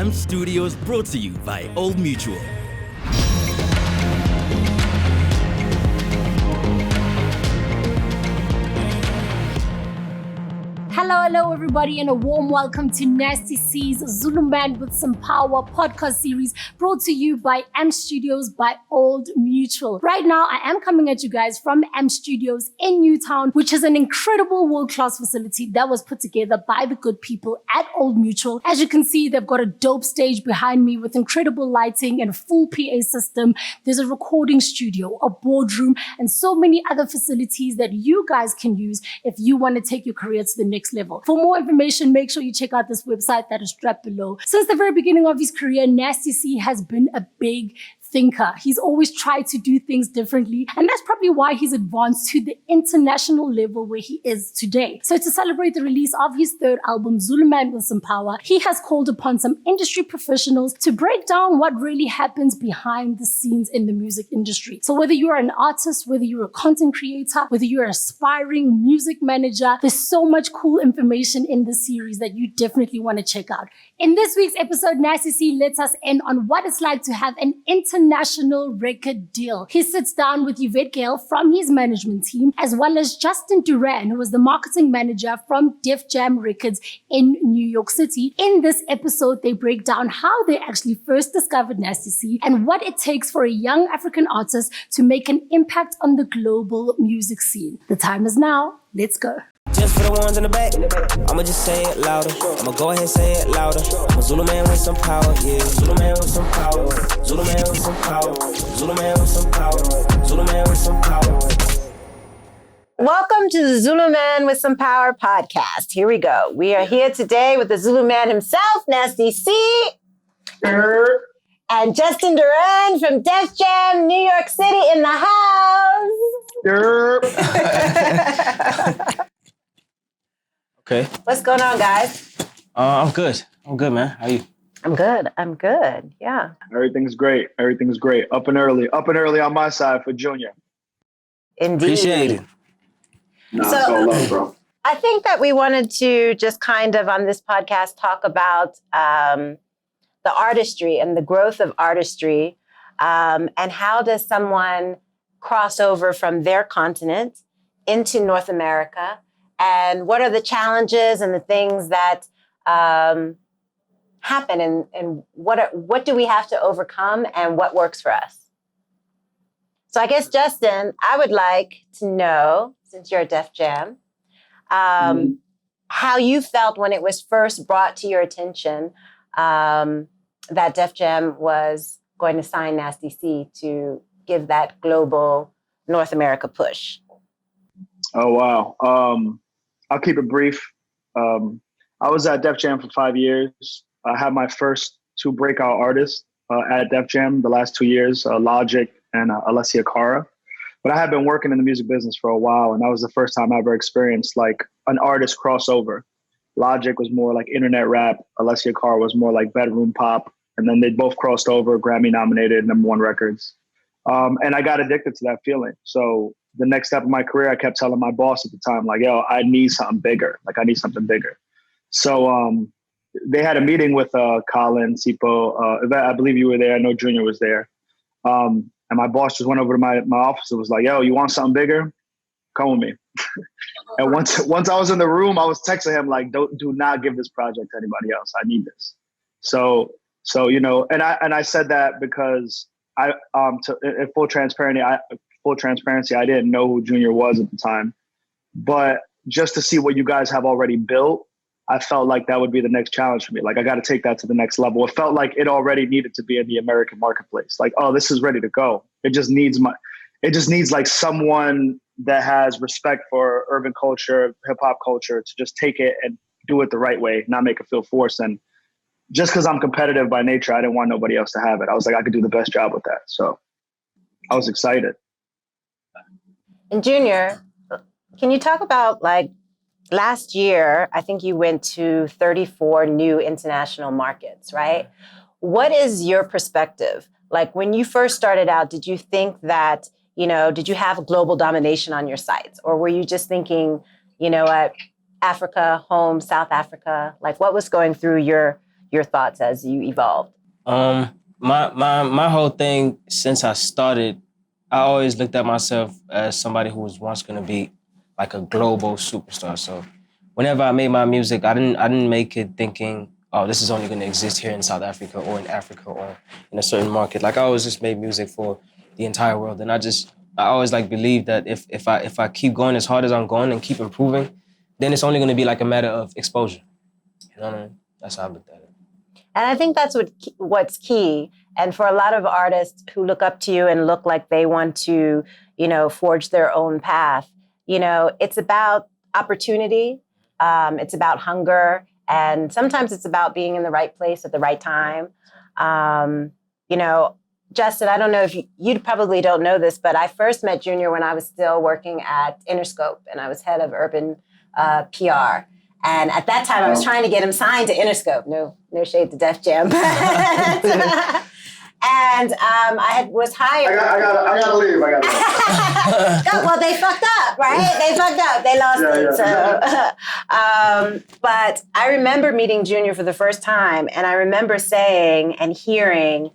AMP Studios, brought to you by Old Mutual. Hello everybody, and a warm welcome to Nasty C's Zulu Man with Some Power podcast series, brought to you by AMP Studios by Old Mutual. Right now, I am coming at you guys from AMP Studios in Newtown, which is an incredible world-class facility that was put together by the good people at Old Mutual. As you can see, they've got a dope stage behind me with incredible lighting and a full PA system. There's a recording studio, a boardroom, and so many other facilities that you guys can use if you want to take your career to the next level. For more information, make sure you check out this website that is strapped below. Since the very beginning of his career, Nasty C has been a big thinker. He's always tried to do things differently, and that's probably why he's advanced to the international level where he is today. So to celebrate the release of his third album, Zulu Man with Some Power, he has called upon some industry professionals to break down what really happens behind the scenes in the music industry. So whether you're an artist, whether you're a content creator, whether you're an aspiring music manager, there's so much cool information in this series that you definitely want to check out. In this week's episode, Nasty C lets us in on what it's like to have an international record deal. He sits down with Yvette Gayle from his management team, as well as Justin Duran, who was the marketing manager from Def Jam Records in New York City. In this episode, they break down how they actually first discovered Nasty C and what it takes for a young African artist to make an impact on the global music scene. The time is now. Let's go. Just for the ones in the back, I'ma just say it louder. I'ma go ahead and say it louder. I'm a Zulu man with some power, yeah. Zulu man with some power. Zulu man with some power. Zulu man with some power. Zulu man with some power. Welcome to the Zulu Man with Some Power podcast. Here we go. We are here today with the Zulu Man himself, Nasty C. And Justin Duran from Def Jam, New York City in the house. Okay. What's going on, guys? I'm good, man. How are you? I'm good. Yeah. Everything's great. Up and early on my side for Junior. Indeed. Appreciate it. Nah, it's all love, bro. I think that we wanted to just kind of on this podcast talk about the artistry and the growth of artistry, and how does someone cross over from their continent into North America, and what are the challenges and the things that happen, and what do we have to overcome, and what works for us? So I guess, Justin, I would like to know, since you're at Def Jam, how you felt when it was first brought to your attention that Def Jam was going to sign Nasty C to give that global North America push. Oh, wow. I'll keep it brief. I was at Def Jam for 5 years. I had my first two breakout artists at Def Jam the last 2 years, Logic and Alessia Cara. But I had been working in the music business for a while, and that was the first time I ever experienced like an artist crossover. Logic was more like internet rap. Alessia Cara was more like bedroom pop. And then they both crossed over, Grammy nominated, #1 records. And I got addicted to that feeling. So the next step of my career, I kept telling my boss at the time, like, yo, I need something bigger. I need something bigger. So they had a meeting with Colin, Sipo, Yvette, I believe you were there. I know Junior was there. And my boss just went over to my office and was like, yo, you want something bigger? Come with me. And once I was in the room, I was texting him like, do not give this project to anybody else. I need this. So you know, and I said that because in full transparency, I didn't know who Junior was at the time, but just to see what you guys have already built, I felt like that would be the next challenge for me. Like, I got to take that to the next level. It felt like it already needed to be in the American marketplace. Like, oh, this is ready to go. It just needs like someone that has respect for urban culture, hip hop culture, to just take it and do it the right way, not make it feel forced. And just because I'm competitive by nature, I didn't want nobody else to have it. I was like, I could do the best job with that. So I was excited. And Junior, can you talk about like last year, I think you went to 34 new international markets, right? What is your perspective? Like when you first started out, did you think that, did you have global domination on your sights? Or were you just thinking, at Africa, home, South Africa? Like what was going through your your thoughts as you evolved? My whole thing since I started, I always looked at myself as somebody who was once gonna be like a global superstar. So whenever I made my music, I didn't make it thinking, oh, this is only gonna exist here in South Africa or in Africa or in a certain market. Like I always just made music for the entire world. And I always like believe that if I keep going as hard as I'm going and keep improving, then it's only gonna be like a matter of exposure. You know what I mean? That's how I looked at it. And I think that's what's key. And for a lot of artists who look up to you and look like they want to, forge their own path, it's about opportunity. It's about hunger. And sometimes it's about being in the right place at the right time. Justin, I don't know if you probably don't know this, but I first met Junior when I was still working at Interscope and I was head of urban PR. And at that time, I was trying to get him signed to Interscope. No shade to Def Jam. And I was hired. I gotta leave. Well, they fucked up, right? They fucked up. They lost it. So, but I remember meeting Junior for the first time, and I remember saying and hearing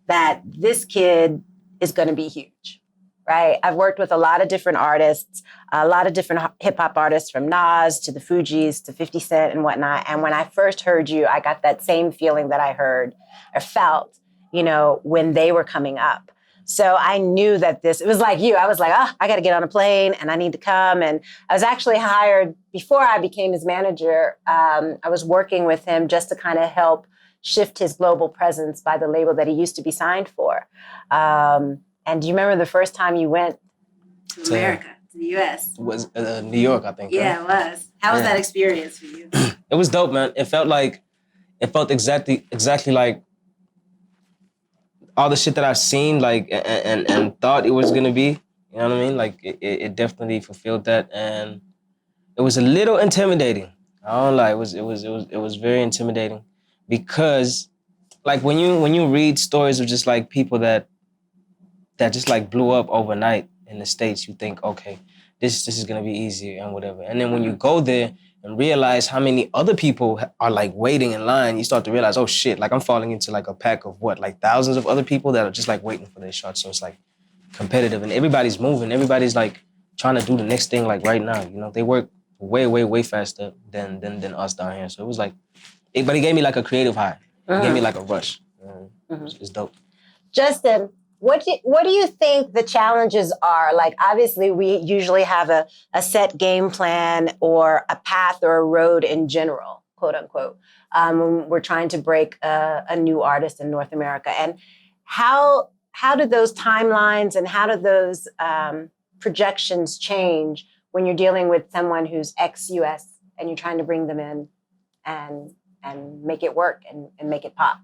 that this kid is going to be huge. Right? I've worked with a lot of different artists, a lot of different hip hop artists from Nas to the Fugees to 50 Cent and whatnot. And when I first heard you, I got that same feeling that I heard or felt, when they were coming up. So I knew that it was like you. I was like, I got to get on a plane and I need to come. And I was actually hired before I became his manager. I was working with him just to kind of help shift his global presence by the label that he used to be signed for. And do you remember the first time you went to America, to the U.S.? It was New York, I think. Yeah, right? It was. How was that experience for you? It was dope, man. It felt exactly like all the shit that I've seen, like, and thought it was gonna be. You know what I mean? Like, it definitely fulfilled that, and it was a little intimidating. I don't lie. It was very intimidating because, like, when you read stories of just like people that just like blew up overnight in the States, you think, okay, this is gonna be easier and whatever. And then when you go there and realize how many other people are like waiting in line, you start to realize, oh shit, like I'm falling into like a pack of like thousands of other people that are just like waiting for their shot. So it's like competitive and everybody's moving. Everybody's like trying to do the next thing like right now. They work way, way, way faster than us down here. So it was like, but it gave me like a creative high. It gave me like a rush. It's dope. Justin, what do you think the challenges are? Like, obviously, we usually have a set game plan or a path or a road in general, quote unquote, when we're trying to break a new artist in North America. And how do those timelines and how do those projections change when you're dealing with someone who's ex-US and you're trying to bring them in and make it work and make it pop?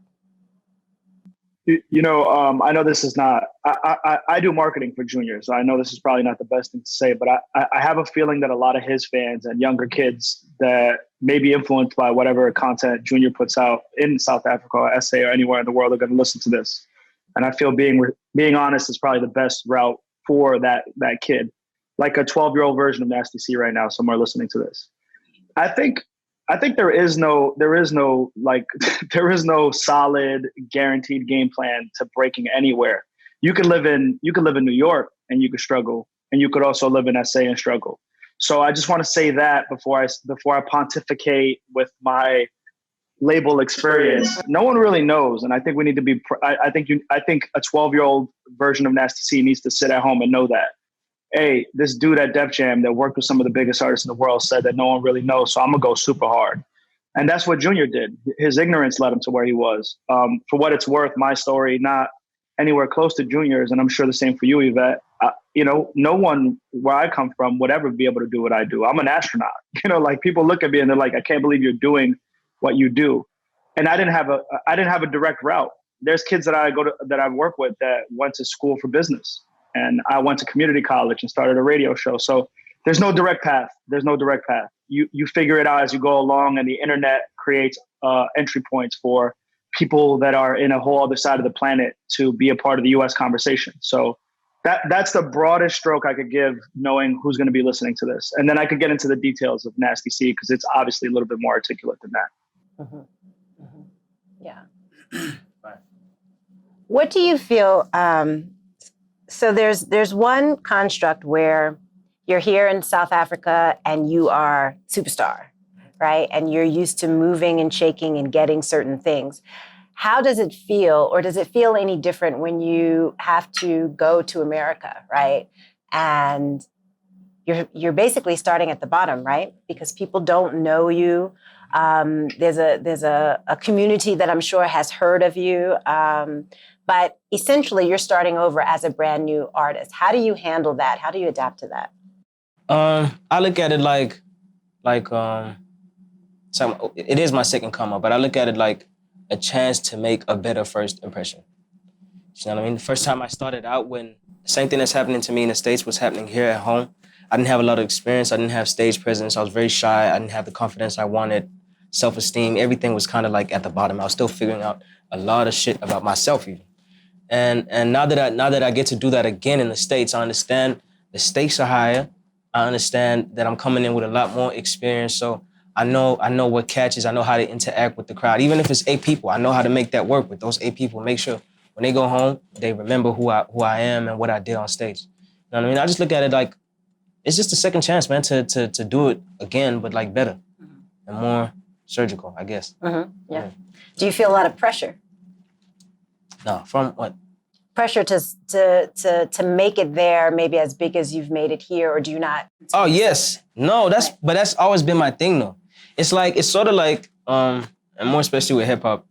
I know this is not, I do marketing for Junior, so I know this is probably not the best thing to say, but I have a feeling that a lot of his fans and younger kids that may be influenced by whatever content Junior puts out in South Africa or SA or anywhere in the world are going to listen to this. And I feel being honest is probably the best route for that kid. Like a 12-year-old version of Nasty C right now, somewhere listening to this. I think there is no solid guaranteed game plan to breaking anywhere. You could live in New York and you could struggle, and you could also live in SA and struggle. So I just want to say that before I pontificate with my label experience. No one really knows, and I think we need to be. I think a 12-year-old version of Nasty C needs to sit at home and know that. Hey, this dude at Def Jam that worked with some of the biggest artists in the world said that no one really knows, so I'm going to go super hard. And that's what Junior did. His ignorance led him to where he was. For what it's worth, my story, not anywhere close to Junior's, and I'm sure the same for you, Yvette. No one where I come from would ever be able to do what I do. I'm an astronaut. Like people look at me and they're like, I can't believe you're doing what you do. And I didn't have a direct route. There's kids that I've worked with that went to school for business. And I went to community college and started a radio show. So there's no direct path. You figure it out as you go along, and the internet creates entry points for people that are in a whole other side of the planet to be a part of the U.S. conversation. So that's the broadest stroke I could give, knowing who's going to be listening to this. And then I could get into the details of Nasty C because it's obviously a little bit more articulate than that. Yeah. What do you feel? So there's one construct where you're here in South Africa and you are superstar, right? And you're used to moving and shaking and getting certain things. How does it feel, or does it feel any different when you have to go to America, right? And you're basically starting at the bottom, right? Because people don't know you. There's a community that I'm sure has heard of you. But essentially, you're starting over as a brand new artist. How do you handle that? How do you adapt to that? I look at it like so it is my second come up, but I look at it like a chance to make a better first impression. You know what I mean? The first time I started out, when the same thing that's happening to me in the States was happening here at home, I didn't have a lot of experience. I didn't have stage presence. I was very shy. I didn't have the confidence I wanted, self-esteem. Everything was kind of like at the bottom. I was still figuring out a lot of shit about myself even. And now that I get to do that again in the States, I understand the stakes are higher. I understand that I'm coming in with a lot more experience. So I know what catches. I know how to interact with the crowd. Even if it's 8 people, I know how to make that work with those 8 people. Make sure when they go home, they remember who I am and what I did on stage. You know what I mean? I just look at it like it's just a second chance, man, to do it again, but like better and more surgical, I guess. Yeah. Do you feel a lot of pressure? No, from what? Pressure to make it there, maybe as big as you've made it here, or do you not? Oh yes, no, that's always been my thing though. It's sort of like, and more especially with hip hop,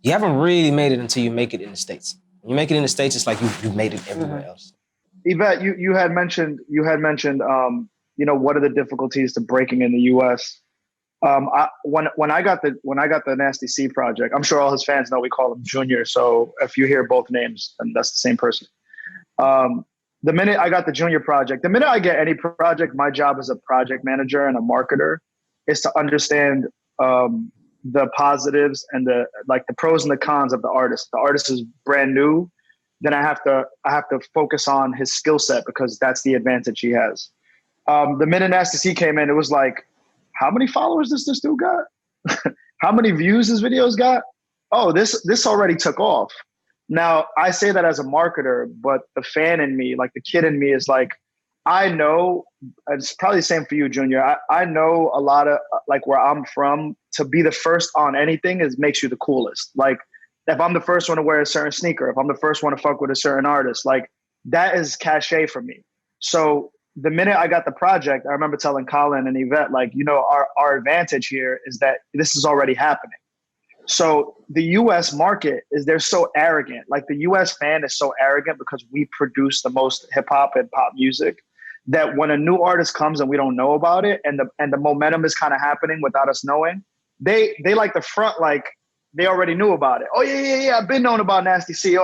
you haven't really made it until you make it in the States. When you make it in the States, it's like you made it everywhere else. Yvette, you had mentioned, what are the difficulties to breaking in the U.S. When I got the Nasty C project, I'm sure all his fans know we call him Junior. So if you hear both names, then that's the same person. The minute I got the Junior project, the minute I get any project, my job as a project manager and a marketer is to understand the positives and the pros and the cons of the artist. The artist is brand new, then I have to focus on his skill set because that's the advantage he has. The minute Nasty C came in, it was like, how many followers does this dude got? How many views his videos got? Oh, this already took off. Now, I say that as a marketer, but the fan in me, like the kid in me is like, I know, it's probably the same for you, Junior. I know a lot of, like where I'm from, to be the first on anything makes you the coolest. Like, if I'm the first one to wear a certain sneaker, if I'm the first one to fuck with a certain artist, like that is cachet for me. So the minute I got the project, I remember telling Colin and Yvette, like, our advantage here is that this is already happening. So the US market they're so arrogant. Like the US fan is so arrogant because we produce the most hip hop and pop music that when a new artist comes and we don't know about it and the momentum is kind of happening without us knowing, they like the front, like they already knew about it. Oh yeah. I've been knowing about Nasty C.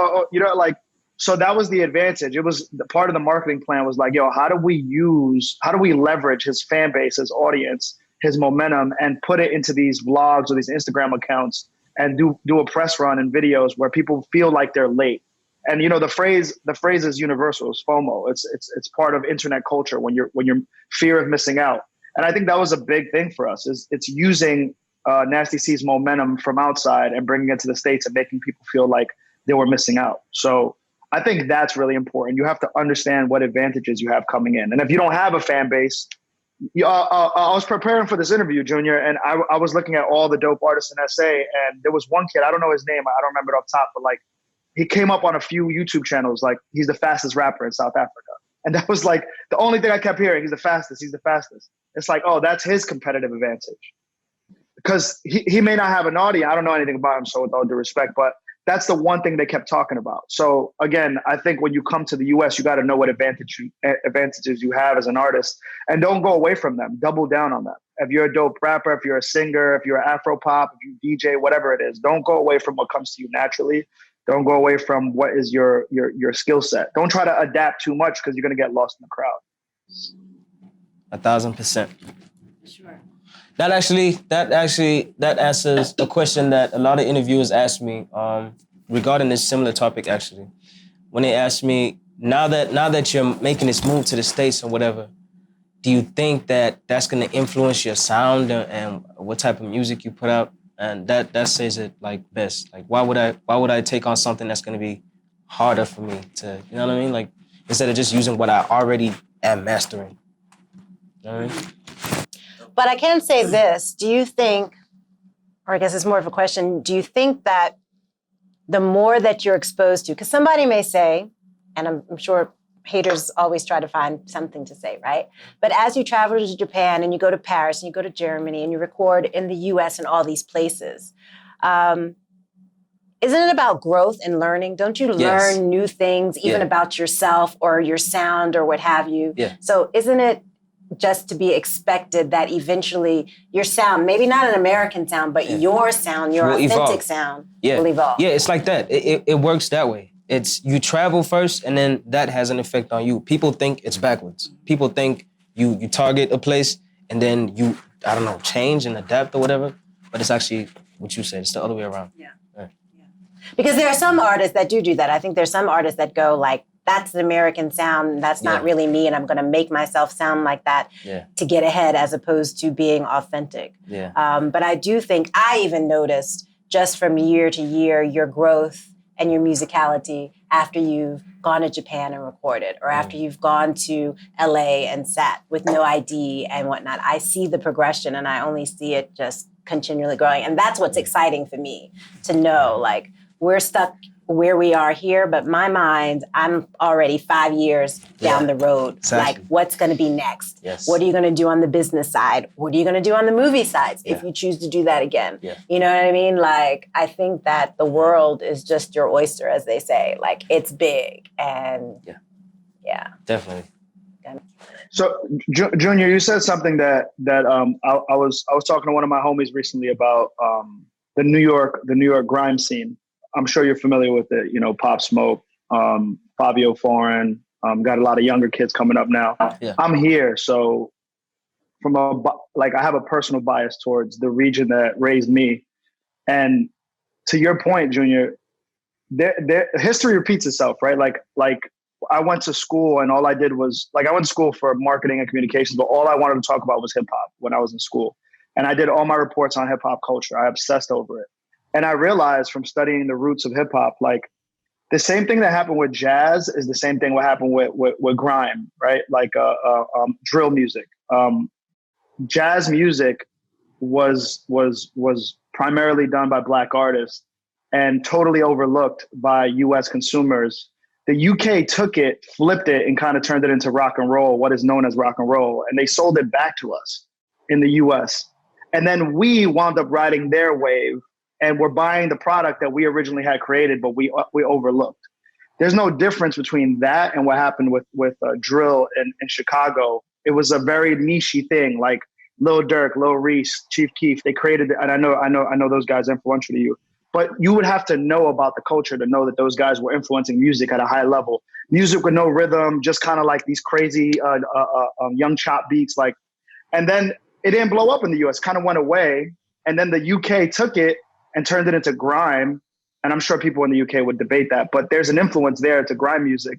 So that was the advantage. It was the part of the marketing plan was like, yo, how do we leverage his fan base, his audience, his momentum, and put it into these vlogs or these Instagram accounts and do a press run and videos where people feel like they're late. And the phrase is universal. It's FOMO. It's part of internet culture when you're fear of missing out. And I think that was a big thing for us. It's using Nasty C's momentum from outside and bringing it to the States and making people feel like they were missing out. So I think that's really important. You have to understand what advantages you have coming in. And if you don't have a fan base, I was preparing for this interview, Junior, and I was looking at all the dope artists in SA, and there was one kid, I don't know his name, I don't remember it off top, but like he came up on a few YouTube channels, like he's the fastest rapper in South Africa. And that was like the only thing I kept hearing, he's the fastest. It's like, oh, that's his competitive advantage. Because he may not have an audience. I don't know anything about him, so with all due respect, but that's the one thing they kept talking about. So again, I think when you come to the US, you got to know what advantages you have as an artist and don't go away from them. Double down on them. If you're a dope rapper, if you're a singer, if you're Afro pop, if you DJ, whatever it is, don't go away from what comes to you naturally. Don't go away from what is your skill set. Don't try to adapt too much because you're going to get lost in the crowd. 1,000%. Sure. That answers a question that a lot of interviewers ask me regarding this similar topic. Actually, when they ask me now that you're making this move to the States or whatever, do you think that that's going to influence your sound and what type of music you put out? And that says it like best. Like why would I take on something that's gonna be harder for me to, you know what I mean? Like instead of just using what I already am mastering. You know what I mean? But I can say this, do you think, or I guess it's more of a question, do you think that the more that you're exposed to, because somebody may say, and I'm sure haters always try to find something to say, right? But as you travel to Japan and you go to Paris and you go to Germany and you record in the US and all these places, isn't it about growth and learning? Don't you learn new things even about yourself or your sound or what have you? Yeah. So isn't it just to be expected that eventually your sound, maybe not an American sound, but your sound, your will authentic evolve. sound Yeah. will evolve? Yeah, it's like that. It works that way. It's you travel first and then that has an effect on you. People think it's backwards. People think you target a place and then you, I don't know, change and adapt or whatever. But it's actually what you said. It's the other way around. Yeah. Because there are some artists that do that. I think there's some artists that go like, that's the American sound, that's not really me, and I'm gonna make myself sound like that to get ahead as opposed to being authentic. Yeah. But I do think, I even noticed just from year to year, your growth and your musicality after you've gone to Japan and recorded, or after you've gone to LA and sat with no ID and whatnot. I see the progression and I only see it just continually growing. And that's what's exciting for me to know, like, we're stuck where we are here, but my mind, I'm already 5 years down the road. Exactly. Like, what's gonna be next? Yes. What are you gonna do on the business side? What are you gonna do on the movie side if you choose to do that again? Yeah. You know what I mean? Like, I think that the world is just your oyster, as they say. Like, it's big, and Definitely. So, Junior, you said something that I was talking to one of my homies recently about the New York grime scene. I'm sure you're familiar with it. You know, Pop Smoke, Fabio Foreign, got a lot of younger kids coming up now. Yeah. I'm here, so I have a personal bias towards the region that raised me. And to your point, Junior, history repeats itself, right? Like I went to school and all I did was, I went to school for marketing and communications, but all I wanted to talk about was hip hop when I was in school. And I did all my reports on hip hop culture. I obsessed over it. And I realized from studying the roots of hip hop, like the same thing that happened with jazz is the same thing what happened with grime, right? Like drill music. Jazz music was primarily done by Black artists and totally overlooked by US consumers. The UK took it, flipped it, and kind of turned it into rock and roll, what is known as rock and roll. And they sold it back to us in the US. And then we wound up riding their wave and we're buying the product that we originally had created, but we overlooked. There's no difference between that and what happened with drill in Chicago. It was a very niche thing, like Lil Durk, Lil Reese, Chief Keef. They created it, and I know those guys influential to you. But you would have to know about the culture to know that those guys were influencing music at a high level. Music with no rhythm, just kind of like these crazy young chop beats, like. And then it didn't blow up in the US, kind of went away. And then the UK took it and turned it into grime. And I'm sure people in the UK would debate that, but there's an influence there to grime music.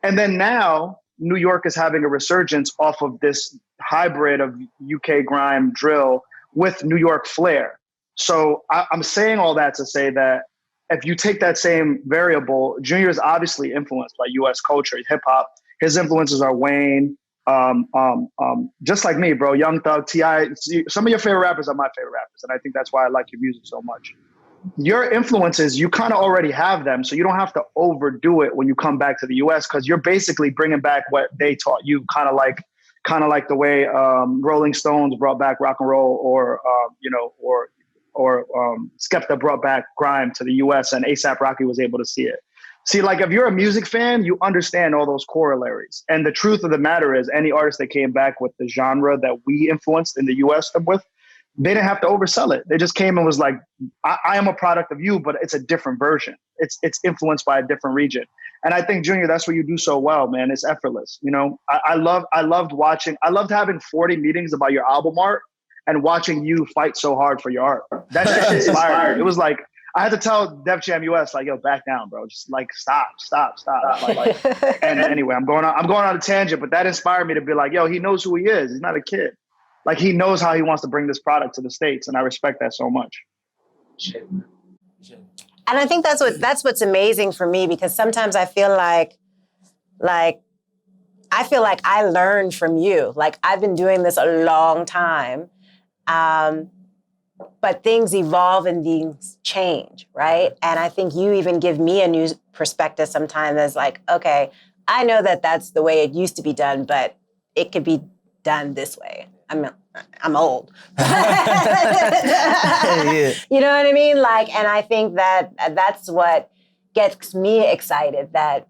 And then now New York is having a resurgence off of this hybrid of UK grime drill with New York flair. So I'm saying all that to say that if you take that same variable, Junior is obviously influenced by US culture, hip hop. His influences are Wayne, just like me, bro. Young Thug, T.I. Some of your favorite rappers are my favorite rappers, and I think that's why I like your music so much. Your influences, you kind of already have them, so you don't have to overdo it when you come back to the U.S. because you're basically bringing back what they taught you, kind of like the way Rolling Stones brought back rock and roll, or Skepta brought back grime to the U.S. and A$AP Rocky was able to see it. See, like if you're a music fan, you understand all those corollaries. And the truth of the matter is any artist that came back with the genre that we influenced in the US with, they didn't have to oversell it. They just came and was like, I am a product of you, but it's a different version. It's influenced by a different region. And I think, Junior, that's what you do so well, man. It's effortless. You know, I loved having 40 meetings about your album art and watching you fight so hard for your art. That shit inspired me. It was like, I had to tell Def Jam US, like, yo, back down, bro. Just like, stop. And anyway, I'm going on a tangent, but that inspired me to be like, yo, he knows who he is. He's not a kid. Like, he knows how he wants to bring this product to the States. And I respect that so much. And I think that's what's amazing for me, because sometimes I feel like I learned from you. Like, I've been doing this a long time, but things evolve and things change, right? And I think you even give me a new perspective sometimes as like, okay, I know that that's the way it used to be done, but it could be done this way. I'm old. Yeah. You know what I mean? Like, and I think that that's what gets me excited, that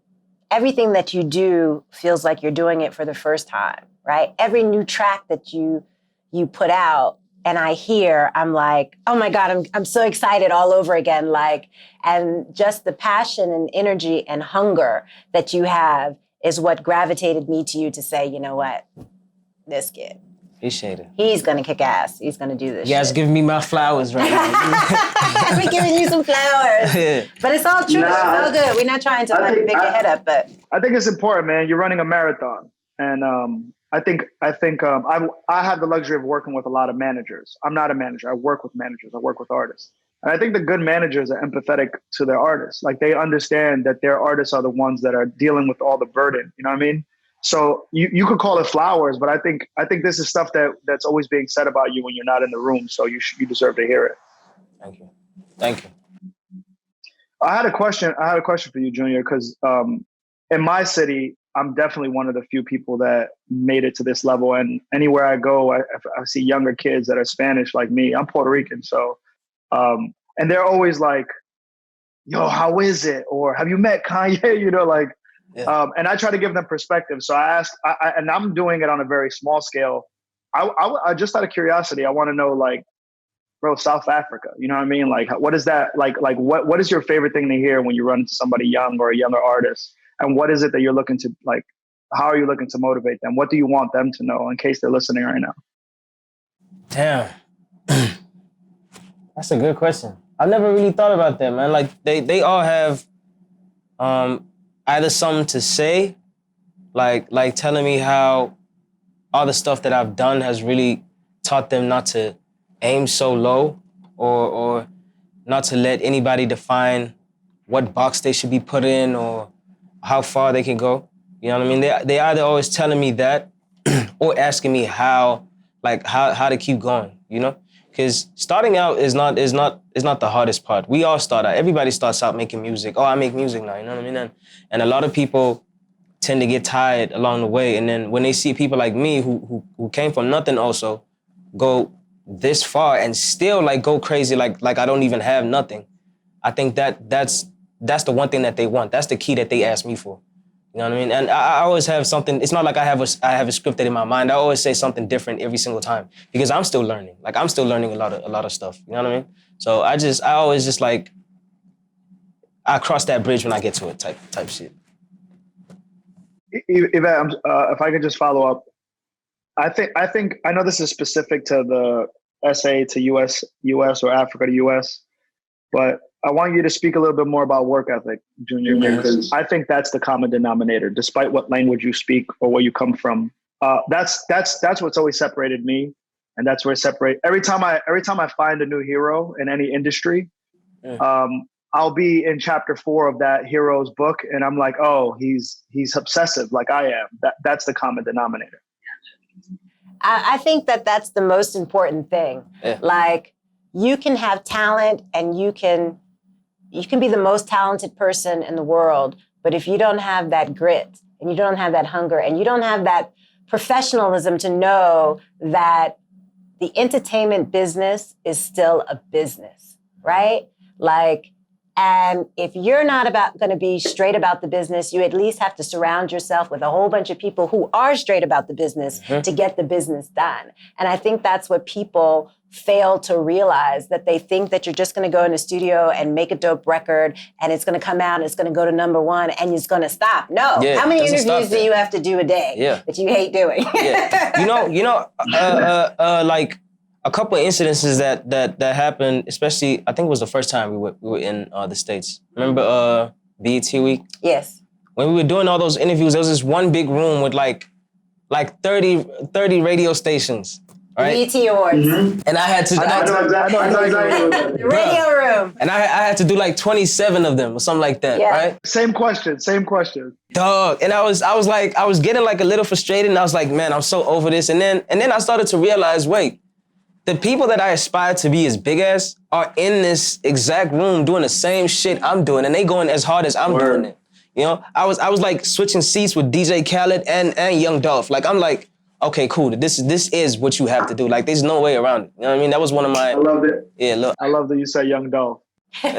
everything that you do feels like you're doing it for the first time, right? Every new track that you put out and I hear, I'm like, oh my God, I'm so excited all over again. Like, and just the passion and energy and hunger that you have is what gravitated me to you to say, you know what, this kid. Appreciate it. He's gonna kick ass. He's gonna do this. You guys giving me my flowers right now. We're giving you some flowers. But it's all true. It's all good. We're not trying to pick your head up, but I think it's important, man. You're running a marathon, and I think I have the luxury of working with a lot of managers. I'm not a manager. I work with managers. I work with artists, and I think the good managers are empathetic to their artists. Like, they understand that their artists are the ones that are dealing with all the burden. You know what I mean? So you could call it flowers, but I think this is stuff that's always being said about you when you're not in the room. So you deserve to hear it. Thank you. I had a question for you, Junior, because in my city, I'm definitely one of the few people that made it to this level. And anywhere I go, I see younger kids that are Spanish like me. I'm Puerto Rican, so and they're always like, "Yo, how is it?" Or "Have you met Kanye?" You know, like. Yeah. And I try to give them perspective. So I asked, and I'm doing it on a very small scale. I just out of curiosity, I want to know, like, bro, South Africa, you know what I mean? Like, what is that? Like what is your favorite thing to hear when you run into somebody young or a younger artist? And what is it that you're looking to, like, how are you looking to motivate them? What do you want them to know in case they're listening right now? Damn. That's a good question. I've never really thought about that, man. Like, they all have, either something to say, like telling me how all the stuff that I've done has really taught them not to aim so low, or not to let anybody define what box they should be put in or how far they can go. You know what I mean? They either always telling me that or asking me how to keep going, you know? Because starting out is not the hardest part. We all start out. Everybody starts out making music. Oh, I make music now, you know what I mean? And a lot of people tend to get tired along the way. And then when they see people like me who came from nothing also go this far and still like go crazy like I don't even have nothing, I think that's the one thing that they want. That's the key that they ask me for. You know what I mean? And I always have something. It's not like I have a scripted in my mind. I always say something different every single time because I'm still learning. Like, I'm still learning a lot of stuff. You know what I mean? So I always just like, I cross that bridge when I get to it type shit. Yvette, if I could just follow up, I know this is specific to the SA to US or Africa to US, but I want you to speak a little bit more about work ethic, Junior, because I think that's the common denominator, despite what language you speak or where you come from. That's what's always separated me, and that's where it separates. Every time I find a new hero in any industry, I'll be in chapter 4 of that hero's book, and I'm like, oh, he's obsessive like I am. That's the common denominator. I think that's the most important thing. Yeah. Like, you can have talent and you can be the most talented person in the world, but if you don't have that grit and you don't have that hunger and you don't have that professionalism to know that the entertainment business is still a business, right? Like, and if you're not going to be straight about the business, you at least have to surround yourself with a whole bunch of people who are straight about the business to get the business done. And I think that's what people fail to realize, that they think that you're just going to go in the studio and make a dope record and it's going to come out and it's going to go to #1 and it's going to stop. No. Yeah, how many interviews do you have to do a day that you hate doing? Like a couple of incidences that happened, especially I think it was the first time we were in the States. Remember BET Week? Yes. When we were doing all those interviews, there was this one big room with like 30 radio stations. right? BET Awards. And I had to. I know exactly. The radio room. And I had to do like 27 of them or something like that, Yeah. right? Same question. Dog. And I was getting like a little frustrated, and I was like, man, I'm so over this. And then I started to realize, wait, the people that I aspire to be as big as are in this exact room doing the same shit I'm doing, and they going as hard as I'm doing it. You know, I was like switching seats with DJ Khaled and Young Dolph. Like, I'm like, okay, cool. This is what you have to do. Like, there's no way around it. You know what I mean? That was one of my. I loved it. Yeah, look. I love that you said Young Dolph. It's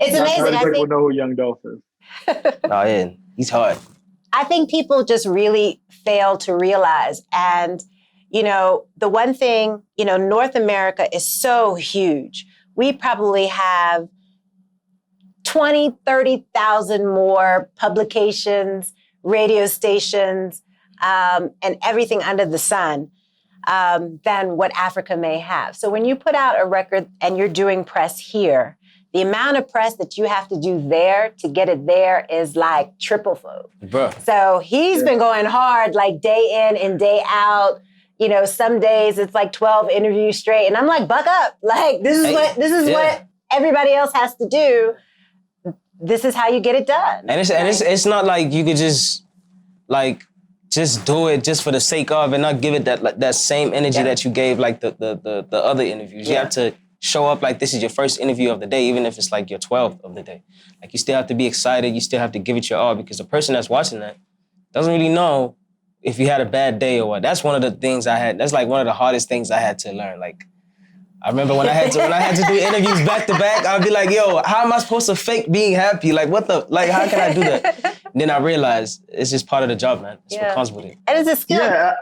amazing. Not I people think. know who Young Dolph is. Oh yeah, he's hard. I think people just really fail to realize. And, you know, the one thing, you know, North America is so huge. We probably have 20, 30,000 more publications, radio stations, and everything under the sun than what Africa may have. So when you put out a record and you're doing press here, the amount of press that you have to do there to get it there is like triple fold. Bruh. So he's been going hard like day in and day out. You know, some days it's like 12 interviews straight. And I'm like, buck up. Like, this is what everybody else has to do. This is how you get it done. And it's not like you could just do it just for the sake of and not give it that same energy that you gave like the other interviews. You have to show up like this is your first interview of the day, even if it's like your 12th of the day. Like, you still have to be excited. You still have to give it your all, because the person that's watching that doesn't really know if you had a bad day or what. That's one of the things that's like one of the hardest things I had to learn. Like, I remember when I had to do interviews back to back, I'd be like, yo, how am I supposed to fake being happy? Like, how can I do that? And then I realized it's just part of the job, man. It's what comes with it. And it's a skill. Yeah.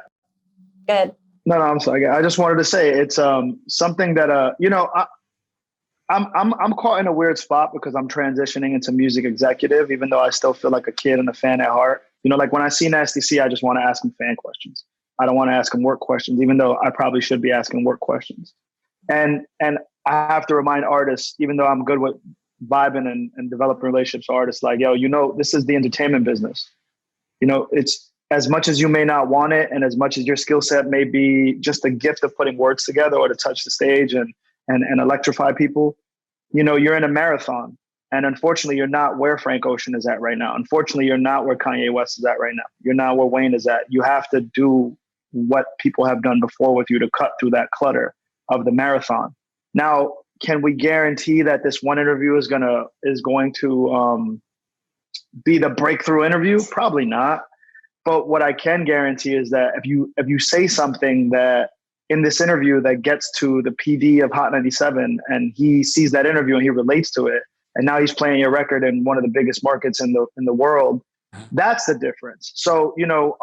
Go ahead. No, I'm sorry. I just wanted to say it's something that you know, I'm caught in a weird spot because I'm transitioning into music executive, even though I still feel like a kid and a fan at heart. You know, like when I see Nasty C, I just want to ask him fan questions. I don't want to ask him work questions, even though I probably should be asking work questions. And I have to remind artists, even though I'm good with vibing and developing relationships with artists, like, yo, you know, this is the entertainment business. You know, it's as much as you may not want it, and as much as your skill set may be just the gift of putting words together or to touch the stage and electrify people, you know, you're in a marathon. And unfortunately, you're not where Frank Ocean is at right now. Unfortunately, you're not where Kanye West is at right now. You're not where Wayne is at. You have to do what people have done before with you to cut through that clutter of the marathon. Now, can we guarantee that this one interview is going to be the breakthrough interview? Probably not. But what I can guarantee is that if you say something that in this interview that gets to the PD of Hot 97 and he sees that interview and he relates to it, and now he's playing your record in one of the biggest markets in the world, that's the difference. So, you know,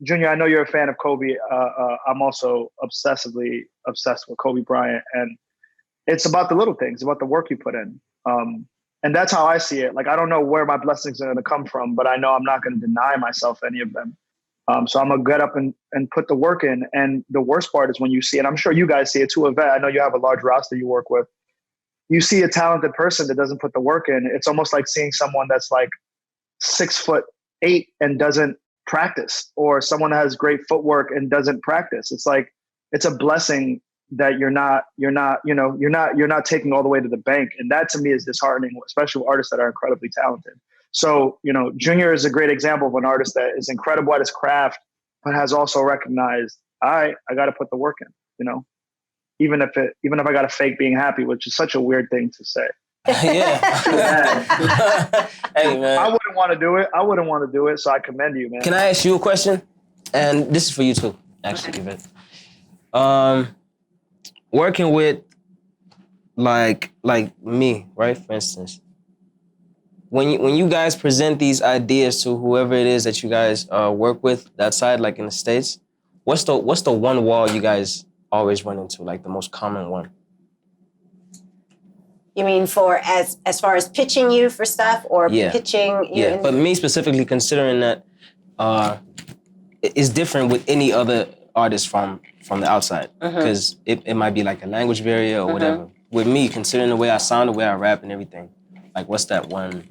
Junior, I know you're a fan of Kobe. I'm also obsessively obsessed with Kobe Bryant, and it's about the little things, about the work you put in. And that's how I see it. Like, I don't know where my blessings are going to come from, but I know I'm not going to deny myself any of them. So I'm going to get up and put the work in. And the worst part is when you see it, I'm sure you guys see it too, Yvette. I know you have a large roster you work with. You see a talented person that doesn't put the work in. It's almost like seeing someone that's like 6'8" and doesn't practice, or someone that has great footwork and doesn't practice. It's like, it's a blessing that you're not taking all the way to the bank. And that to me is disheartening, especially with artists that are incredibly talented. So, you know, Junior is a great example of an artist that is incredible at his craft, but has also recognized, I got to put the work in, you know, even if I got to fake being happy, which is such a weird thing to say. Yeah. Hey, man. I wouldn't want to do it. So I commend you, man. Can I ask you a question? And this is for you too, actually, Yvette. Working with like me, right? For instance, when you guys present these ideas to whoever it is that you guys work with that side, like in the States, what's the one wall you guys always run into, like the most common one? You mean for as far as pitching you for stuff, or pitching you? Yeah, but me specifically, considering that it's different with any other artist from the outside, because it might be like a language barrier or whatever. With me, considering the way I sound, the way I rap and everything, like what's that one?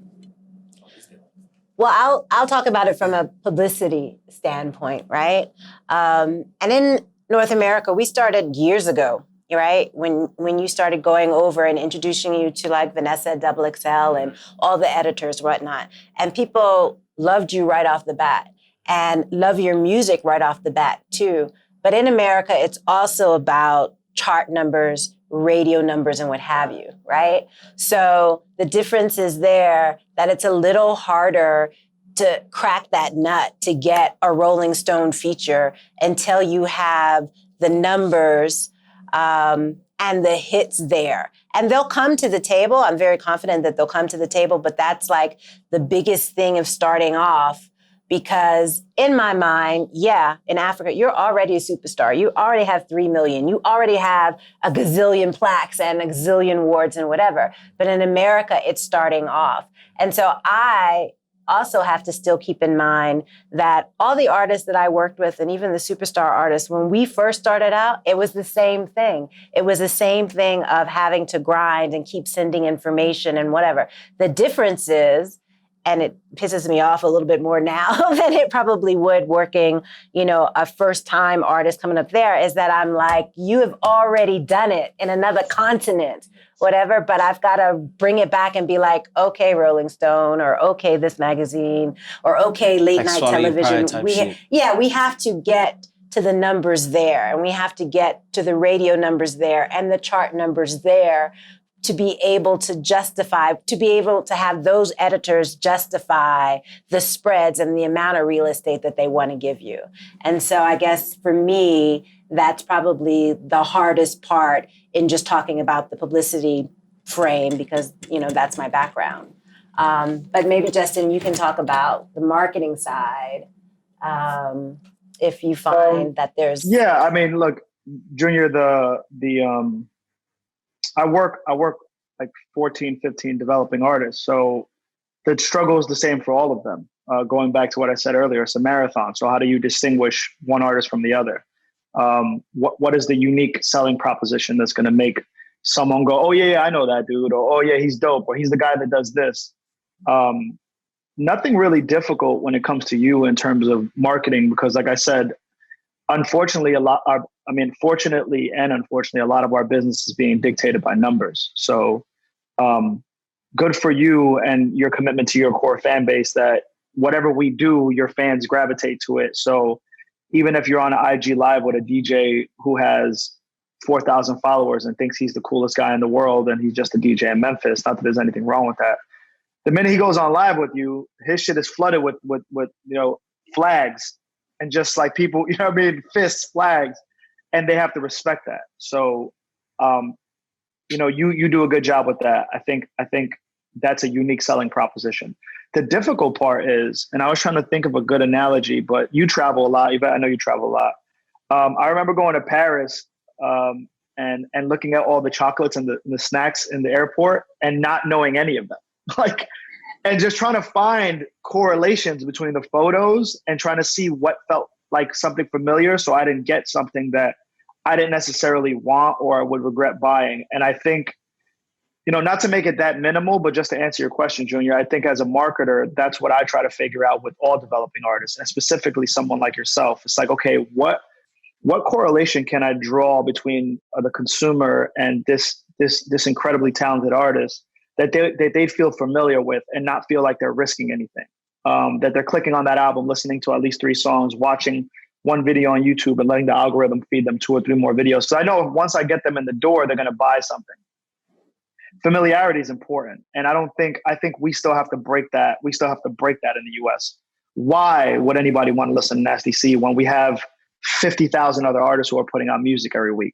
Well, I'll talk about it from a publicity standpoint, right? And in North America, we started years ago, right? When you started going over and introducing you to like Vanessa XXL and all the editors, whatnot, and people loved you right off the bat and love your music right off the bat too. But in America, it's also about chart numbers, radio numbers, and what have you, right? So the difference is there that it's a little harder to crack that nut to get a Rolling Stone feature until you have the numbers and the hits there. And they'll come to the table. I'm very confident that they'll come to the table, but that's like the biggest thing of starting off. Because in my mind, yeah, in Africa, you're already a superstar. You already have 3 million. You already have a gazillion plaques and a gazillion awards and whatever. But in America, it's starting off. And so I also have to still keep in mind that all the artists that I worked with and even the superstar artists, when we first started out, it was the same thing. It was the same thing of having to grind and keep sending information and whatever. The difference is, and it pisses me off a little bit more now than it probably would working, a first-time artist coming up there, is that I'm like, you have already done it in another continent, whatever, but I've got to bring it back and be like, okay, Rolling Stone, or okay, this magazine, or okay, late night television. We have to get to the numbers there, and we have to get to the radio numbers there and the chart numbers there, to be able to justify, to be able to have those editors justify the spreads and the amount of real estate that they want to give you. And so I guess for me, that's probably the hardest part in just talking about the publicity frame, because, that's my background. But maybe, Justin, you can talk about the marketing side, if you find that there's... Yeah, I mean, look, Junior, I work like 14, 15 developing artists. So the struggle is the same for all of them. Going back to what I said earlier, it's a marathon. So how do you distinguish one artist from the other? What is the unique selling proposition that's going to make someone go, oh yeah, I know that dude, or oh yeah, he's dope, or he's the guy that does this. Nothing really difficult when it comes to you in terms of marketing, because like I said, unfortunately, fortunately and unfortunately, a lot of our business is being dictated by numbers. So good for you and your commitment to your core fan base that whatever we do, your fans gravitate to it. So even if you're on an IG Live with a DJ who has 4,000 followers and thinks he's the coolest guy in the world and he's just a DJ in Memphis, not that there's anything wrong with that. The minute he goes on live with you, his shit is flooded with flags. And just like people, fists, flags, and they have to respect that. So, you do a good job with that. I think that's a unique selling proposition. The difficult part is, and I was trying to think of a good analogy, but you travel a lot, Yvette. I know you travel a lot. I remember going to Paris and looking at all the chocolates and the snacks in the airport and not knowing any of them, and just trying to find correlations between the photos and trying to see what felt like something familiar. So I didn't get something that I didn't necessarily want or would regret buying. And I think, not to make it that minimal, but just to answer your question, Junior, I think as a marketer, that's what I try to figure out with all developing artists, and specifically someone like yourself. It's like, okay, what correlation can I draw between the consumer and this incredibly talented artist that they feel familiar with and not feel like they're risking anything, that they're clicking on that album, listening to at least 3 songs, watching one video on YouTube and letting the algorithm feed them 2 or 3 more videos. So I know once I get them in the door, they're going to buy something. Familiarity is important. And I think we still have to break that. We still have to break that in the US. Why would anybody want to listen to Nasty C when we have 50,000 other artists who are putting out music every week?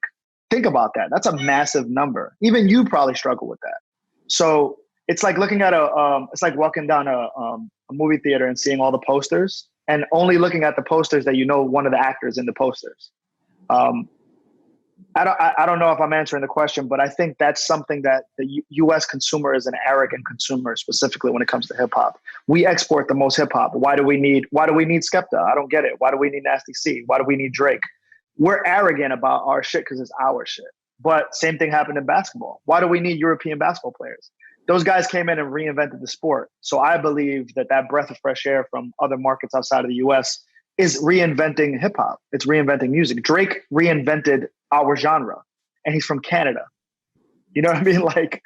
Think about that. That's a massive number. Even you probably struggle with that. So it's like looking at it's like walking down a movie theater and seeing all the posters and only looking at the posters that one of the actors in the posters. I don't know if I'm answering the question, but I think that's something that the U.S. consumer is an arrogant consumer, specifically when it comes to hip hop. We export the most hip hop. Why do we need Skepta? I don't get it. Why do we need Nasty C? Why do we need Drake? We're arrogant about our shit because it's our shit. But same thing happened in basketball. Why do we need European basketball players? Those guys came in and reinvented the sport. So I believe that breath of fresh air from other markets outside of the US is reinventing hip hop. It's reinventing music. Drake reinvented our genre, and he's from Canada. You know what I mean? Like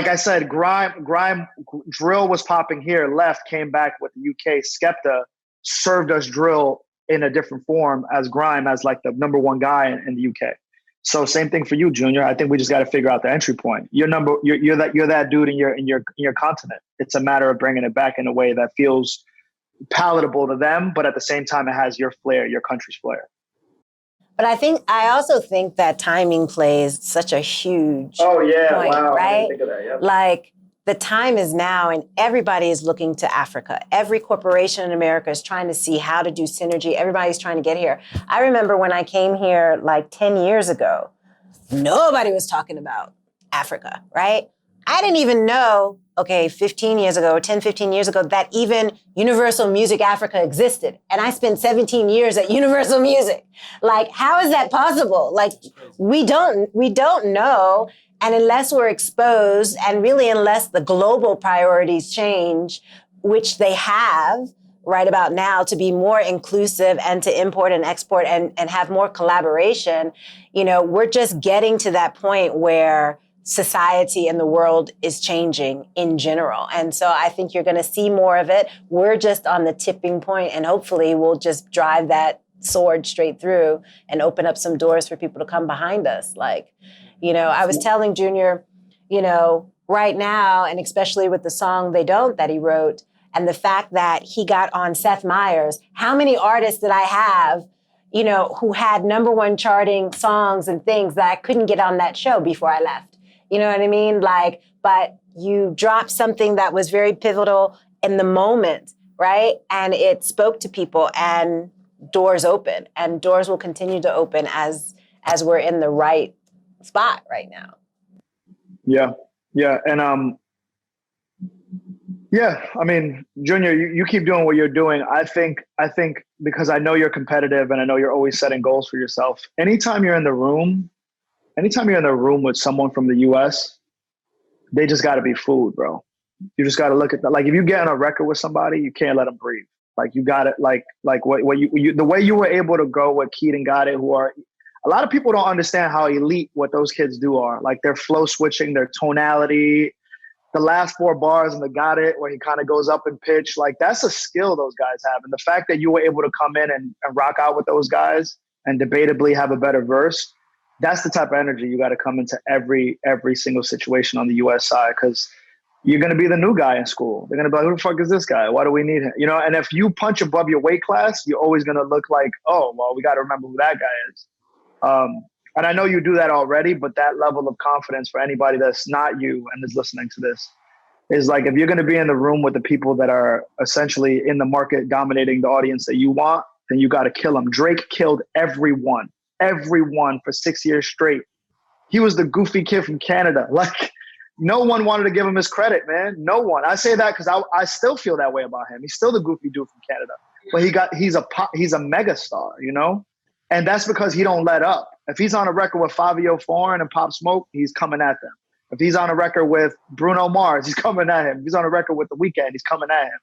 I said, grime, drill was popping here, left, came back with the UK. Skepta served us drill in a different form as grime, as like the number one guy in the UK. So same thing for you, Junior. I think we just got to figure out the entry point. You're that dude in your continent. It's a matter of bringing it back in a way that feels palatable to them, but at the same time, it has your flair, your country's flair. But I also think that timing plays such a huge point, wow, right? I didn't think of that, yep. Like the time is now and everybody is looking to Africa. Every corporation in America is trying to see how to do synergy. Everybody's trying to get here. I remember when I came here like 10 years ago, nobody was talking about Africa, right? I didn't even know, 15 years ago or 10, 15 years ago, that even Universal Music Africa existed. And I spent 17 years at Universal Music. Like, how is that possible? Like, we don't know. And unless we're exposed, and really unless the global priorities change, which they have right about now, to be more inclusive and to import and export and have more collaboration, we're just getting to that point where society and the world is changing in general. And so I think you're going to see more of it. We're just on the tipping point, and hopefully we'll just drive that sword straight through and open up some doors for people to come behind us. I was telling Junior, right now, and especially with the song They Don't that he wrote, and the fact that he got on Seth Meyers, how many artists did I have, who had #1 charting songs and things that I couldn't get on that show before I left? You know what I mean? But you dropped something that was very pivotal in the moment, right? And it spoke to people, and doors open, and doors will continue to open as we're in the right spot right now. Yeah. And I mean, Junior, you keep doing what you're doing. I think because I know you're competitive and I know you're always setting goals for yourself. Anytime you're in the room with someone from the US, they just got to be food, bro. You just got to look at that. Like, if you get on a record with somebody, you can't let them breathe. Like, you got it. Like what you the way you were able to go with Keaton Got It, who are, a lot of people don't understand how elite what those kids do are. Like, their flow switching, their tonality, the last 4 bars in the Got It, where he kind of goes up in pitch. Like, that's a skill those guys have. And the fact that you were able to come in and rock out with those guys and debatably have a better verse, that's the type of energy you got to come into every single situation on the US side, because you're going to be the new guy in school. They're going to be like, who the fuck is this guy? Why do we need him? And if you punch above your weight class, you're always going to look like, oh, well, we got to remember who that guy is. And I know you do that already, but that level of confidence for anybody that's not you and is listening to this is like, if you're going to be in the room with the people that are essentially in the market dominating the audience that you want, then you got to kill them. Drake killed everyone for 6 years straight. He was the goofy kid from Canada. Like, no one wanted to give him his credit, man. No one. I say that because I still feel that way about him. He's still the goofy dude from Canada, but he's a mega star, and that's because he don't let up. If he's on a record with Fabio Foreign and Pop Smoke, he's coming at them. If he's on a record with Bruno Mars, he's coming at him. If he's on a record with The Weeknd, he's coming at him.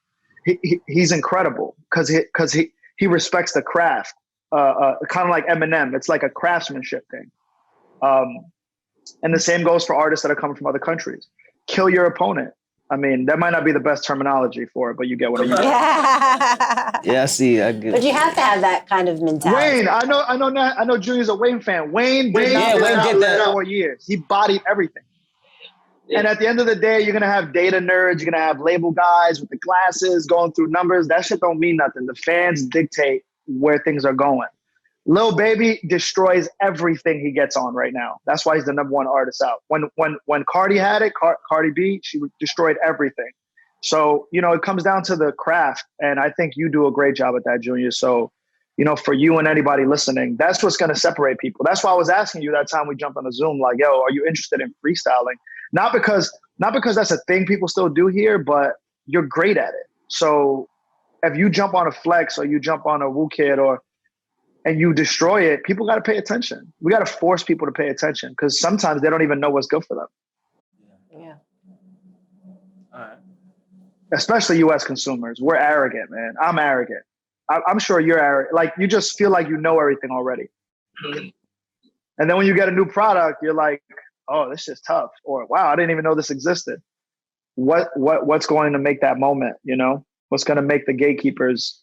He's incredible because he respects the craft. Kind of like Eminem. It's like a craftsmanship thing. And the same goes for artists that are coming from other countries. Kill your opponent. I mean, that might not be the best terminology for it, but you get what I mean. Yeah, I see. I get. But you have to have that kind of mentality. Wayne, I know Junior's a Wayne fan. Wayne did not get that 4 years. He bodied everything. Yeah. And at the end of the day, you're gonna have data nerds. You're gonna have label guys with the glasses going through numbers. That shit don't mean nothing. The fans dictate where things are going. Lil Baby destroys everything he gets on right now. That's why he's the #1 artist out. When Cardi had it, Cardi B, she destroyed everything. So, it comes down to the craft. And I think you do a great job at that, Junior. So, for you and anybody listening, that's what's going to separate people. That's why I was asking you that time we jumped on a Zoom, like, yo, are you interested in freestyling? Not because that's a thing people still do here, but you're great at it. So if you jump on a Flex or you jump on a Wu Kid or and you destroy it, people got to pay attention. We got to force people to pay attention because sometimes they don't even know what's good for them. Yeah. All right. Especially U.S. consumers. We're arrogant, man. I'm arrogant. I'm sure you're arrogant. Like, you just feel like you know everything already. And then when you get a new product, you're like, oh, this is tough. Or, wow, I didn't even know this existed. What's going to make that moment, you know? What's going to make the gatekeepers?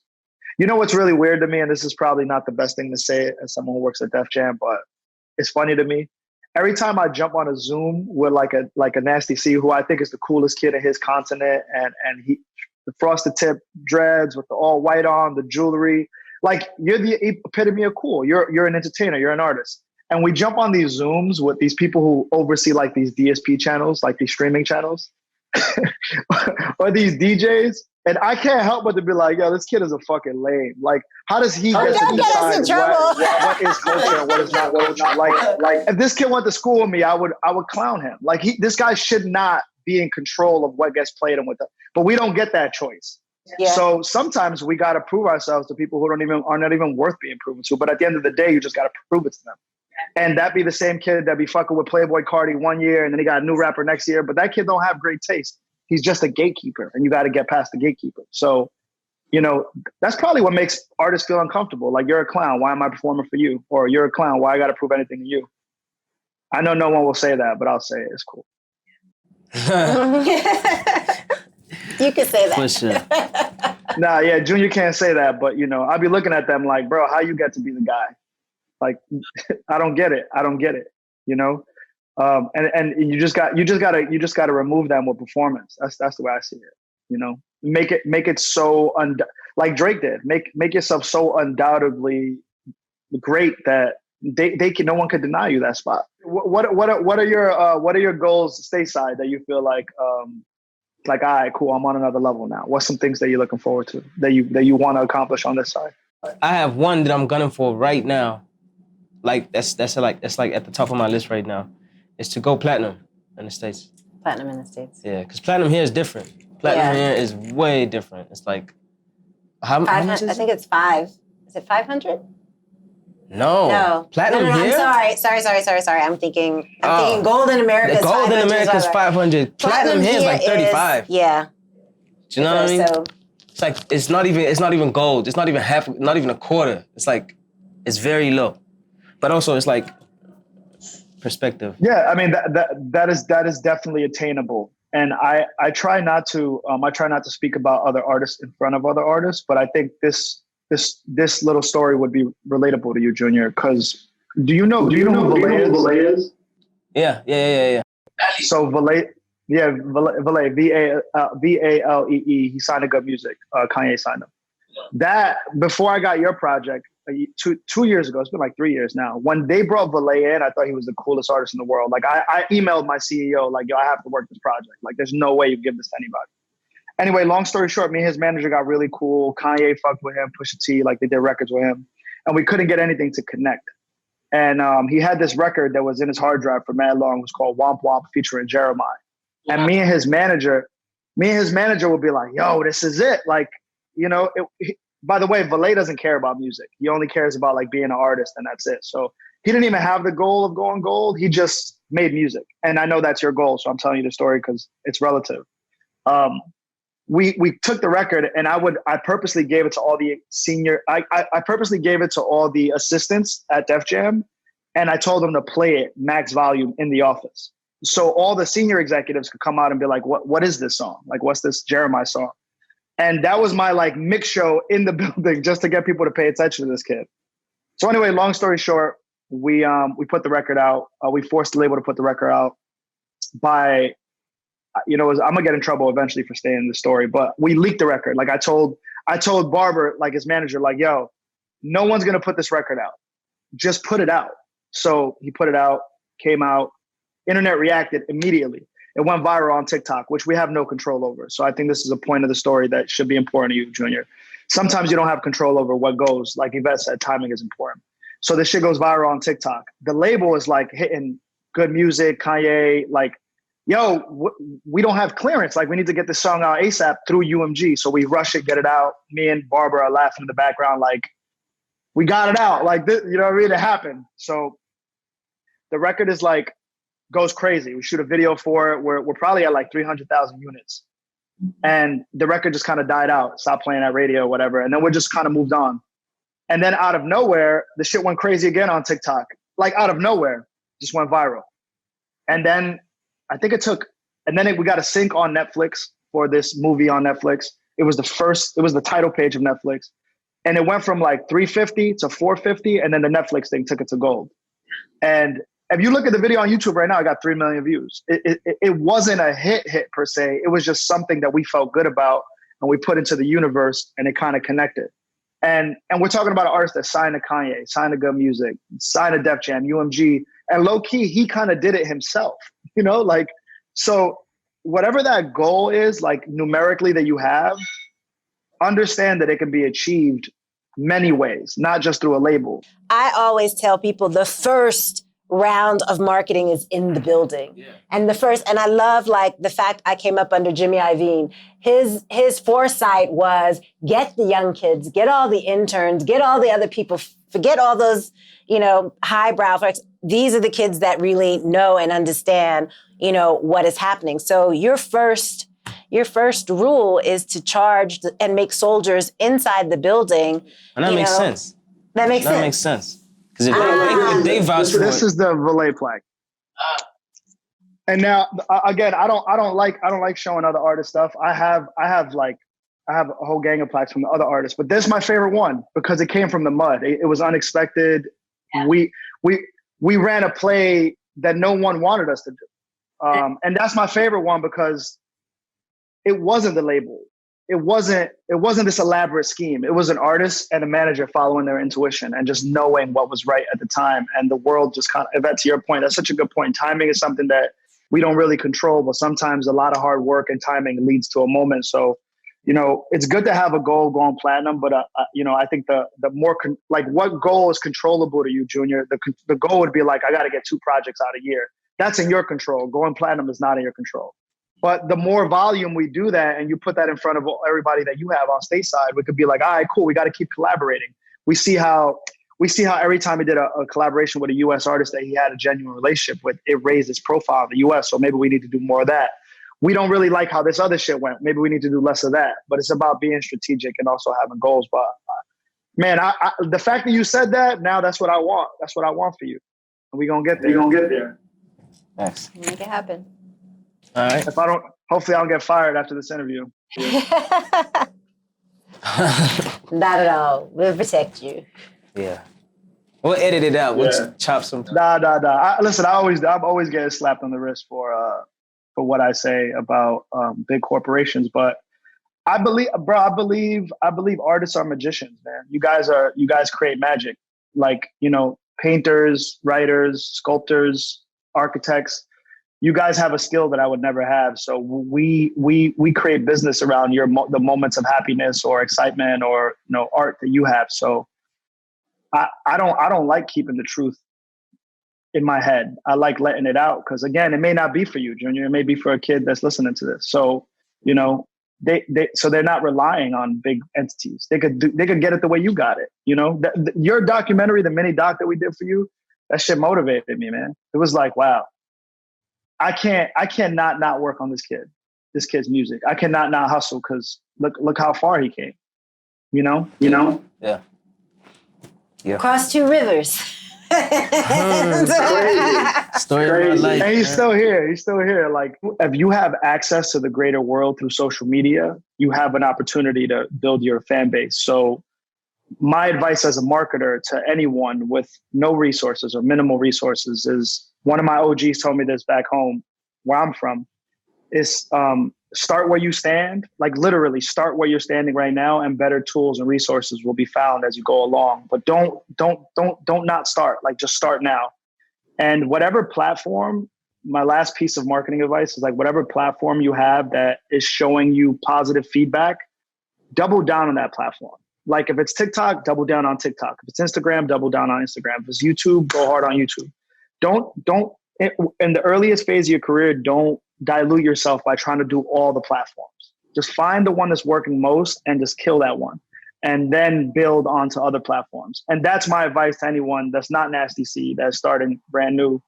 You know what's really weird to me, and this is probably not the best thing to say as someone who works at Def Jam, but it's funny to me. Every time I jump on a Zoom with like a Nasty C, who I think is the coolest kid in his continent, and he, the frosted tip dreads with the all white on, the jewelry, like, you're the epitome of cool. You're an entertainer, you're an artist. And we jump on these Zooms with these people who oversee like these DSP channels, like these streaming channels, or these DJs. And I can't help but to be like, yo, this kid is a fucking lame. Like, how does he get to decide what is culture and what is not culture? Like, if this kid went to school with me, I would clown him. Like, this guy should not be in control of what gets played and what. But we don't get that choice. Yeah. So sometimes we got to prove ourselves to people who are not even worth being proven to. But at the end of the day, you just got to prove it to them. And that be the same kid that be fucking with Playboy Cardi one year, and then he got a new rapper next year. But that kid don't have great taste. He's just a gatekeeper, and you got to get past the gatekeeper. So, you know, that's probably what makes artists feel uncomfortable. Like, you're a clown. Why am I performing for you? Or you're a clown. Why I got to prove anything to you? I know no one will say that, but I'll say it. It's cool. You can say that. For sure. Nah, yeah, Junior can't say that, but, you know, I'll be looking at them like, bro, how you get to be the guy? Like, I don't get it. You know? And you just gotta remove them with performance. That's the way I see it. You know, make it so like Drake did. Make yourself so undoubtedly great that no one could deny you that spot. What are your goals stateside that you feel like all right, cool, I'm on another level now? What's some things that you're looking forward to that you want to accomplish on this side? I have one that I'm gunning for right now. Like that's like at the top of my list right now. Is to go platinum in the States. Platinum in the States. Yeah, because platinum here is different. Platinum here is way different. It's like, how much is it? I think it's 5. Is it 500? No. Platinum no, here? I'm sorry. I'm thinking gold in America is 500. Gold in America is 500. Platinum here is like 35. Yeah. Do you know what I mean? So, it's like, it's not even gold. It's not even half, not even a quarter. It's like, it's very low. But also it's like, perspective. Yeah, I mean that is definitely attainable, and I try not to speak about other artists in front of other artists, but I think this little story would be relatable to you, Junior, because do you know who Valet is? Yeah. So Valet, Valee, he signed a good music. Kanye signed him. That before I got your project. 2 years ago, it's been like 3 years now. When they brought Valet in, I thought he was the coolest artist in the world. Like I emailed my CEO, like, yo, I have to work this project. Like, there's no way you give this to anybody. Anyway, long story short, me and his manager got really cool. Kanye fucked with him, Pusha T, like they did records with him. And we couldn't get anything to connect. And he had this record that was in his hard drive for mad long. It was called Womp Womp featuring Jeremiah. Yeah. And me and his manager would be like, yo, this is it. Like, you know, by the way, Valet doesn't care about music. He only cares about like being an artist, and that's it. So he didn't even have the goal of going gold. He just made music. And I know that's your goal, so I'm telling you the story because it's relative. We took the record, and I purposely gave it to all the I purposely gave it to all the assistants at Def Jam, and I told them to play it max volume in the office. So all the senior executives could come out and be like, what is this song? Like, what's this Jeremiah song? And that was my like mix show in the building just to get people to pay attention to this kid. So anyway, long story short, we put the record out. We forced the label to put the record out by, I'm gonna get in trouble eventually for staying in the story, but we leaked the record. Like I told Barber, like his manager, like, yo, no one's gonna put this record out. Just put it out. So he put it out, came out, internet reacted immediately. It went viral on TikTok, which we have no control over. So I think this is a point of the story that should be important to you, Junior. Sometimes you don't have control over what goes. Like Yvette said, timing is important. So this shit goes viral on TikTok. The label is like hitting good music, Kanye, like, yo, we don't have clearance. Like, we need to get this song out ASAP through UMG. So we rush it, get it out. Me and Barbara are laughing in the background like, we got it out. Like this, you know what I mean? It happened. So the record is like, goes crazy. We shoot a video for it. We're probably at like 300,000 units. And the record just kind of died out, stopped playing at radio, whatever. And then we just kind of moved on. And then out of nowhere, the shit went crazy again on TikTok. Like out of nowhere, just went viral. And then I think it took, and then we got a sync on Netflix for this movie on Netflix. It was the title page of Netflix. And it went from like 350 to 450. And then the Netflix thing took it to gold. And if you look at the video on YouTube right now, I got 3 million views. It wasn't a hit per se. It was just something that we felt good about and we put into the universe and it kind of connected. And we're talking about an artist that signed to Kanye, signed to Good Music, signed to Def Jam, UMG, and low key, he kind of did it himself, you know, like, so whatever that goal is, like numerically that you have, understand that it can be achieved many ways, not just through a label. I always tell people the first round of marketing is in the building. Yeah. And I love like the fact I came up under Jimmy Iovine. His foresight was get the young kids, get all the interns, get all the other people, forget all those, you know, highbrow folks. These are the kids that really know and understand, you know, what is happening. So your first rule is to charge and make soldiers inside the building. And that makes sense. That makes sense. Because if they vouch for this is the valet plaque. And now again, I don't like showing other artists stuff. I have a whole gang of plaques from the other artists, but this is my favorite one because it came from the mud. It was unexpected. Yeah. We ran a play that no one wanted us to do. And that's my favorite one because it wasn't the label. It wasn't this elaborate scheme. It was an artist and a manager following their intuition and just knowing what was right at the time. And the world just kind of, Yvette, to your point, that's such a good point. Timing is something that we don't really control, but sometimes a lot of hard work and timing leads to a moment. So, you know, it's good to have a goal going platinum, but you know, I think the more like what goal is controllable to you, Junior? The goal would be like, I got to get 2 projects out a year. That's in your control. Going platinum is not in your control. But the more volume we do that and you put that in front of everybody that you have on stateside, we could be like, all right, cool, we got to keep collaborating. We see how every time he did a collaboration with a U.S. artist that he had a genuine relationship with, it raised his profile in the U.S. So maybe we need to do more of that. We don't really like how this other shit went. Maybe we need to do less of that. But it's about being strategic and also having goals. But man, the fact that you said that, now that's what I want. That's what I want for you. And we're going to get there. We're going to get there. Thanks. Make it happen. All right. Hopefully I don't get fired after this interview. Not at all. We'll protect you. Yeah. We'll edit it out. We'll chop some. Nah. Listen, I'm always getting slapped on the wrist for what I say about big corporations. But I believe artists are magicians, man. You guys create magic. Like, you know, painters, writers, sculptors, architects. You guys have a skill that I would never have. So we create business around the moments of happiness or excitement or, you know, art that you have. So I don't like keeping the truth in my head. I like letting it out because, again, it may not be for you, Junior. It may be for a kid that's listening to this. So, you know, they're not relying on big entities. They could get it the way you got it. You know, your documentary, the mini doc that we did for you, that shit motivated me, man. It was like, wow. I cannot not work on this kid's music. I cannot not hustle because look how far he came. You know? Yeah. Cross 2 rivers. Story of my life. And he's still here. Like, if you have access to the greater world through social media, you have an opportunity to build your fan base. So my advice as a marketer to anyone with no resources or minimal resources is, one of my OGs told me this back home where I'm from, is start where you stand, like literally start where you're standing right now, and better tools and resources will be found as you go along. But don't not start, like just start now. And whatever platform, my last piece of marketing advice is like, whatever platform you have that is showing you positive feedback, double down on that platform. Like if it's TikTok, double down on TikTok. If it's Instagram, double down on Instagram. If it's YouTube, go hard on YouTube. Don't in the earliest phase of your career, don't dilute yourself by trying to do all the platforms. Just find the one that's working most and just kill that one. and then build onto other platforms. And that's my advice to anyone that's not Nasty C, that's starting brand new.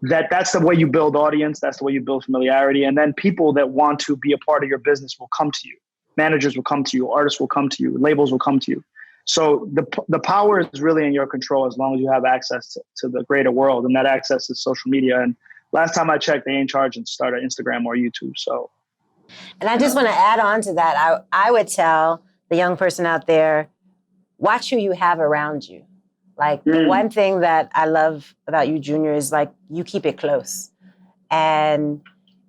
That's the way you build audience. That's the way you build familiarity. And then people that want to be a part of your business will come to you. Managers will come to you. Artists will come to you. Labels will come to you. So the power is really in your control as long as you have access to the greater world. And that access is social media. And last time I checked, they ain't charging to start an Instagram or YouTube. So, and I just want to add on to that. I would tell the young person out there, watch who you have around you. Like the one thing that I love about you, Junior, is like you keep it close. And,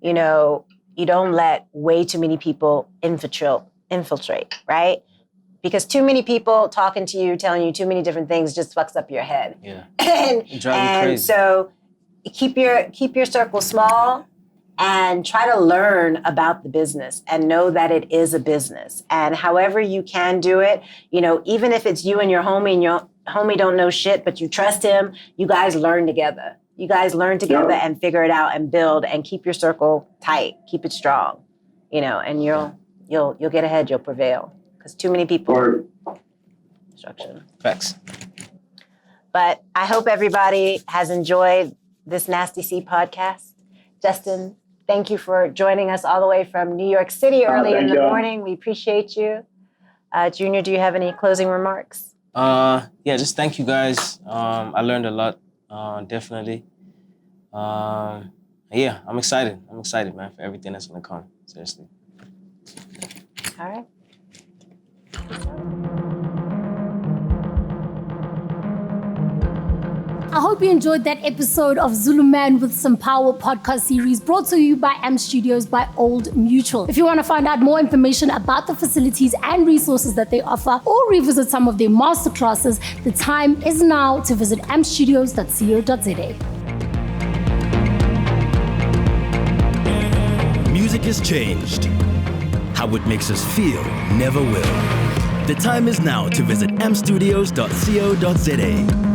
you know, you don't let way too many people infiltrate, right? Because too many people talking to you, telling you too many different things just fucks up your head. Yeah. and so keep your circle small and try to learn about the business and know that it is a business. And however you can do it, you know, even if it's you and your homie don't know shit, but you trust him, you guys learn together. You guys learn together and figure it out and build and keep your circle tight, keep it strong, you know, and you'll get ahead, you'll prevail. Because too many people. Destruction. Facts. But I hope everybody has enjoyed this Nasty C podcast. Justin, thank you for joining us all the way from New York City early in the morning. We appreciate you. Junior, do you have any closing remarks? Yeah, just thank you guys. I learned a lot, definitely. Yeah, I'm excited. I'm excited, man, for everything that's gonna come. Seriously. All right. I hope you enjoyed that episode of Zulu Man with Some Power podcast series brought to you by AMP Studios by Old Mutual. If you want to find out more information about the facilities and resources that they offer or revisit some of their masterclasses, the time is now to visit ampstudios.co.za. Music has changed. How it makes us feel never will. The time is now to visit ampstudios.co.za.